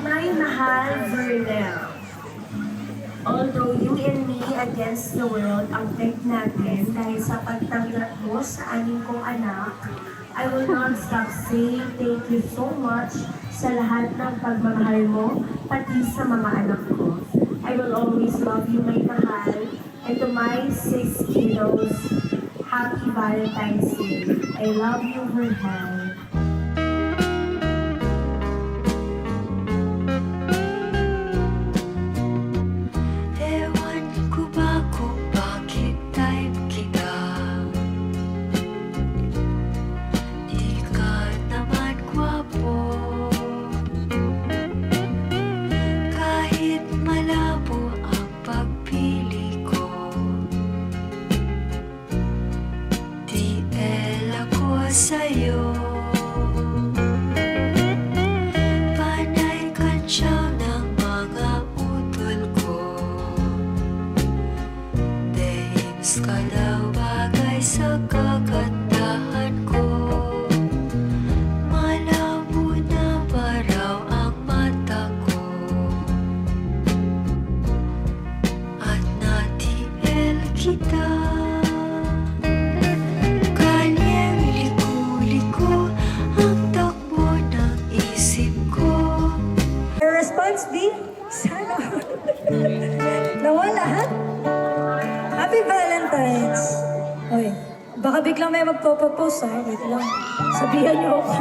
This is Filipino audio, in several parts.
My mahal Vernel, although you and me against the world ang pick natin dahil sa pagtanggap mo sa aning kong anak, I will not stop saying thank you so much sa lahat ng pagmamahal mo, pati sa mga anak ko. I will always love you, my mahal, and to my 6 kiddos, happy Valentine's Day. I love you, Vernel. Ewan ko ba kung bakit type kita? Di ka naman gwapo. Kahit malabo ang pagpili ko, TL ako sa'yo. Panay kantsaw ng mga utol ko. Dahims ka daw bagay sa kagandahan ko. Malabo na ba raw ang mata ko? At na-TL kita. Kanyang liko-liko ang takbo ng isip ko. Your response, B? Sana. Nawala lahat? Happy Valentine's! Oy, baka biglang may magpo-propose ha. Wait lang. Sabihan niyo ako.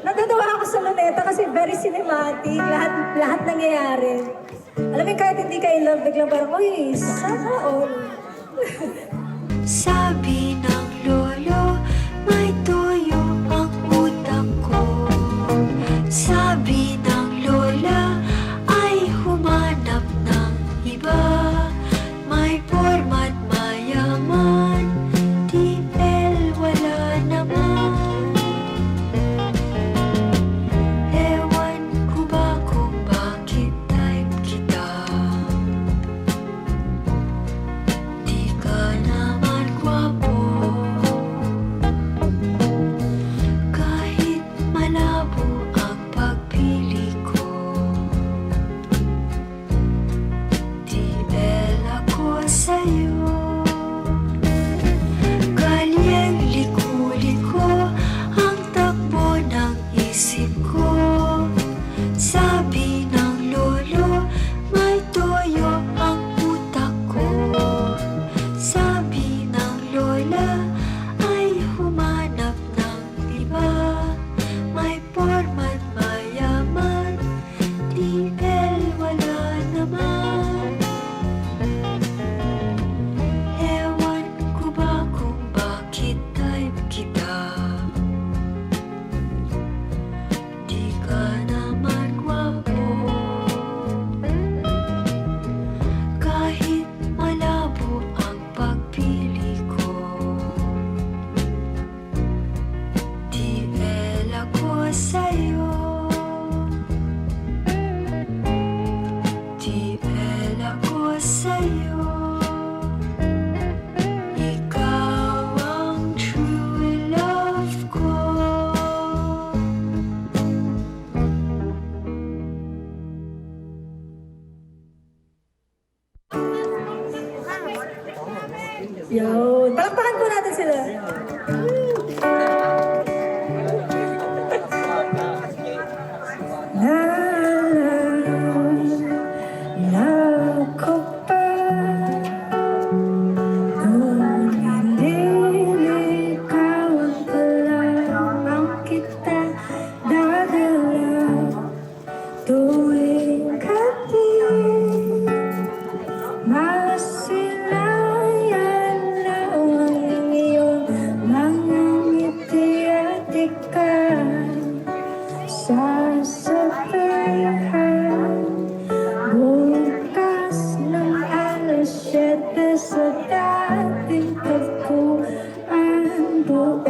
Nagdadawa ako sa luneta kasi very cinematic. Lahat nangyayari. Alam mo, kahit hindi ka in love, biglang parang, uy, sana all. Sabi ng lolo, may toyo ang utak ko. Sabi ng lola, ay humanap ng iba. May porma't mayaman, TL wala naman. Ewan ko ba kung bakit type kita? Di ka naman gwapo. Kahit malabo ang pagpili ko, TL ako sa'yo. Kalyeng liko-liko ang takbo ng isip ko. Sabi ng lolo, may toyo ang utak ko. Sabi ng lola, ay humanap ng iba. May porma't mayaman, TL wala naman. Ewan ko ba kung bakit type kita? Di ka naman gwapo. Kahit malabo ang pagpili ko, TL ako sa'yo. TL ako sa'yo. Ikaw ang true love ko. Yun. Palakpakan po natin sila. Love ko pa nung hindi ikaw lamang kita dadala tuwing gabi. Masilayan lang ang iyong mga ngiti at ikaw sasabayan. Bukas ng alas 7 sa dating tagpuan, buo